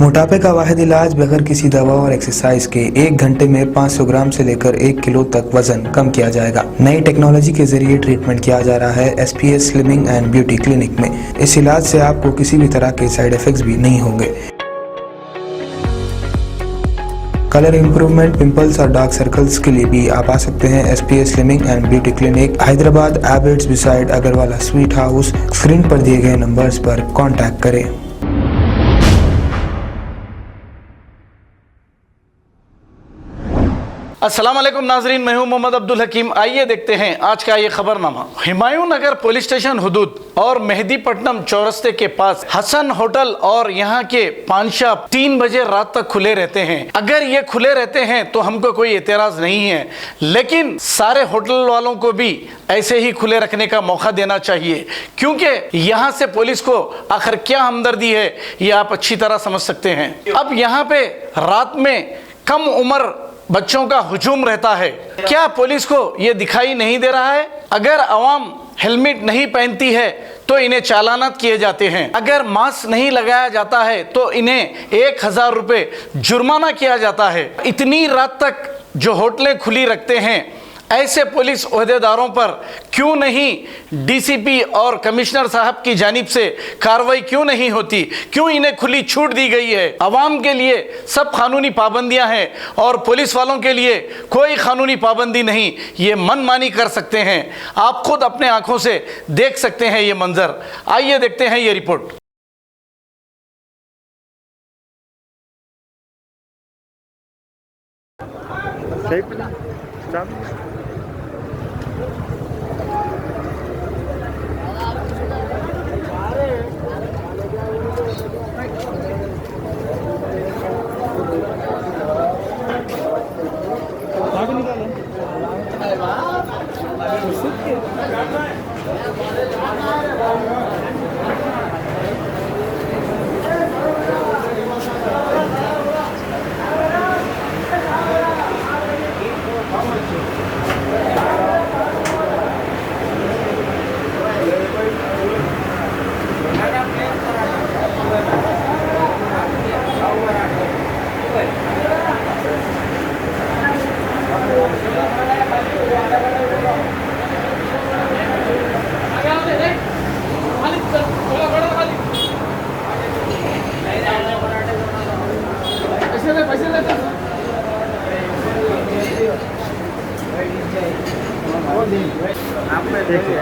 मोटापे का वाहिद इलाज बगैर किसी दवा और एक्सरसाइज के 1 घंटे में 500 ग्राम से लेकर 1 किलो तक वजन कम किया जाएगा। नई टेक्नोलॉजी के जरिए ट्रीटमेंट किया जा रहा है SPS slimming and beauty clinic में। इस इलाज से आपको किसी भी तरह के साइड इफेक्ट्स भी नहीं होंगे। कलर इंप्रूवमेंट, पिंपल्स और डार्क सर्कल्स के लिए भी आप आ सकते हैं SPS slimming and beauty clinic, Hyderabad, Abids beside Agarwala sweet house. Screen पर दिए गए नंबर्स पर कॉन्टैक्ट करें। अस्सलाम वालेकुम नाजरीन, मैं हूं मोहम्मद अब्दुल हकीम। आइए देखते हैं आज का ये खबरनामा। हुमायूं नगर पुलिस स्टेशन हुदूद और मेहदीपट्टनम चौरस्ते के पास हसन होटल और यहाँ के पान शॉप 3 बजे रात तक खुले रहते हैं। अगर ये खुले रहते हैं तो हमको कोई एतराज नहीं है, लेकिन सारे होटल वालों को भी ऐसे ही खुले रखने का मौका देना चाहिए, क्योंकि यहाँ से पुलिस को आखिर क्या हमदर्दी है ये आप अच्छी तरह समझ सकते हैं। अब यहाँ पे रात में कम उम्र बच्चों का हुजूम रहता है। क्या पुलिस को यह दिखाई नहीं दे रहा है? अगर अवाम हेलमेट नहीं पहनती है तो इन्हें चालानात किए जाते हैं। अगर मास्क नहीं लगाया जाता है तो इन्हें 1000 रुपये जुर्माना किया जाता है। इतनी रात तक जो होटलें खुली रखते हैं, ऐसे पुलिस ओहदेदारों पर क्यों नहीं DCP और कमिश्नर साहब की जानिब से कार्रवाई क्यों नहीं होती? क्यों इन्हें खुली छूट दी गई है? अवाम के लिए सब कानूनी पाबंदियां हैं और पुलिस वालों के लिए कोई कानूनी पाबंदी नहीं। ये मनमानी कर सकते हैं। आप खुद अपने आंखों से देख सकते हैं ये मंजर। आइए देखते हैं ये रिपोर्ट। आप में देखिए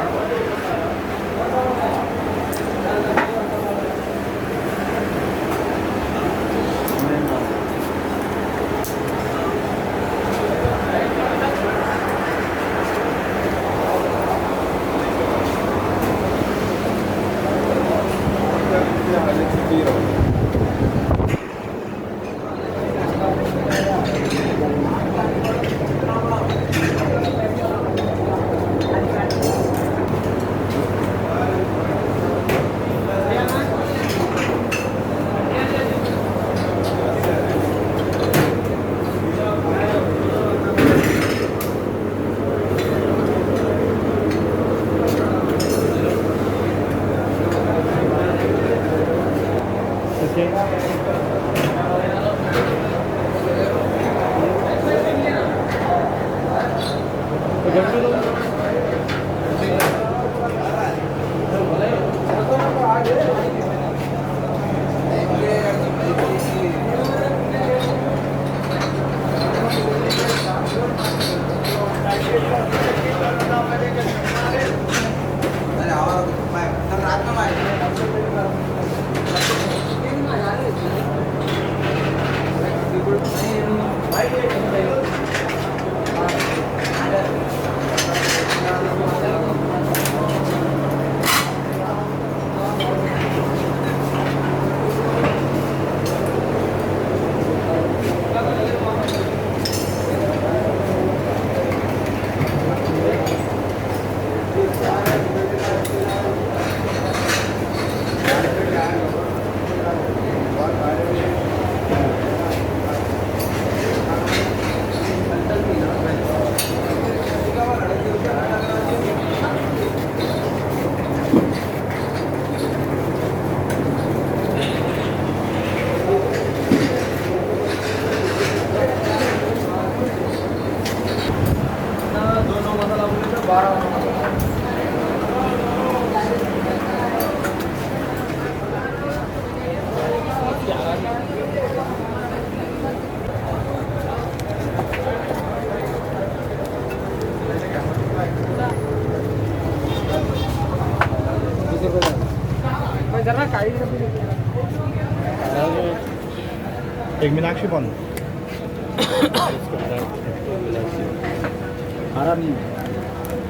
एक मीनाक्षी बन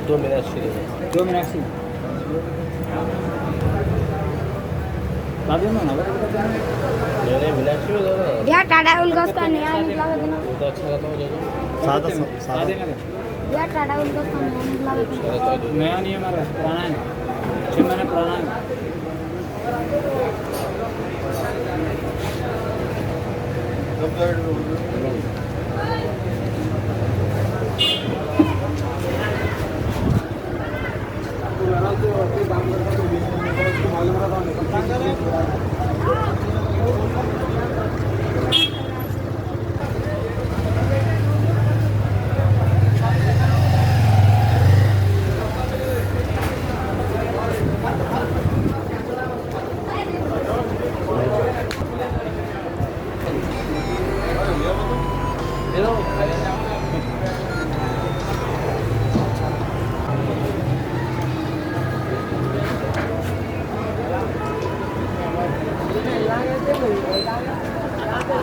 दो मीनाक्षी या टाटा उलगस का नया निकला है ना सादा सादा या टाटा उलगस का नया निकला है नया नहीं है हमारा पुराना है 6 महीने पुराना है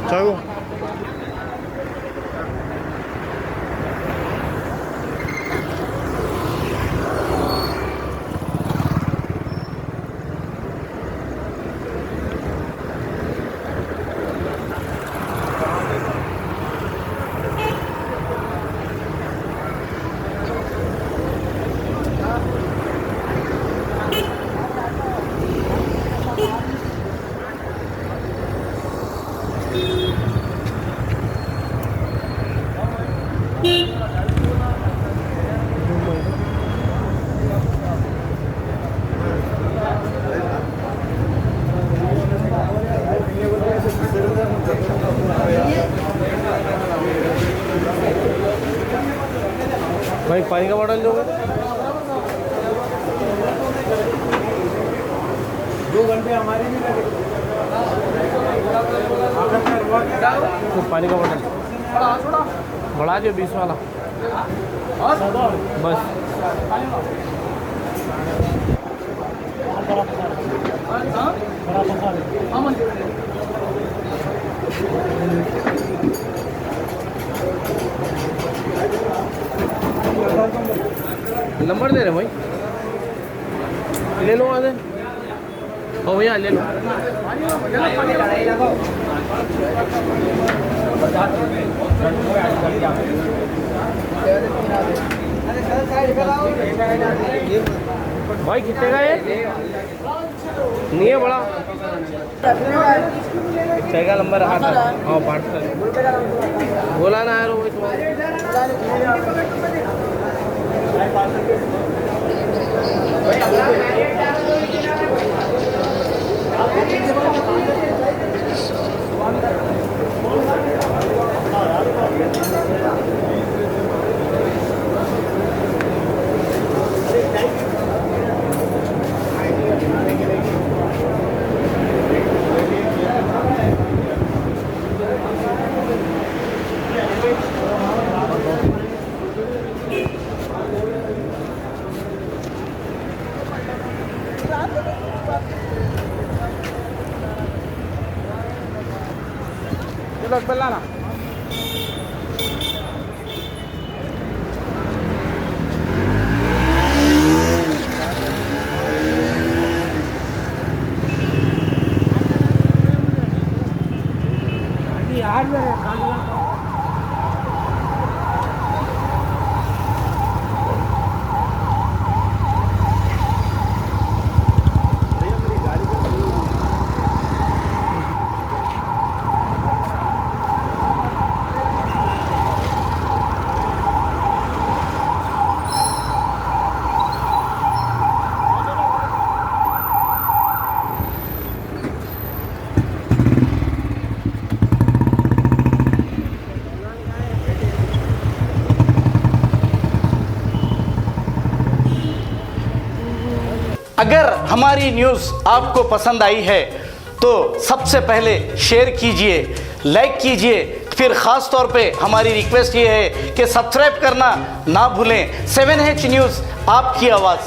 चलो भाई पानी का बॉटल दोगे 2 घंटे हमारे भी लगे तो पानी का बॉटल बढ़ा दो 20 वाला बस नंबर दे रहे भाई ले लो आधे हो भैया ले लो भाई कितने का है नहीं है बड़ा छः का नंबर रहा था हाँ 5 बोला ना यार वो Belana. अगर हमारी न्यूज़ आपको पसंद आई है तो सबसे पहले शेयर कीजिए, लाइक कीजिए, फिर ख़ास तौर पे हमारी रिक्वेस्ट ये है कि सब्सक्राइब करना ना भूलें। 7H न्यूज़, आपकी आवाज़।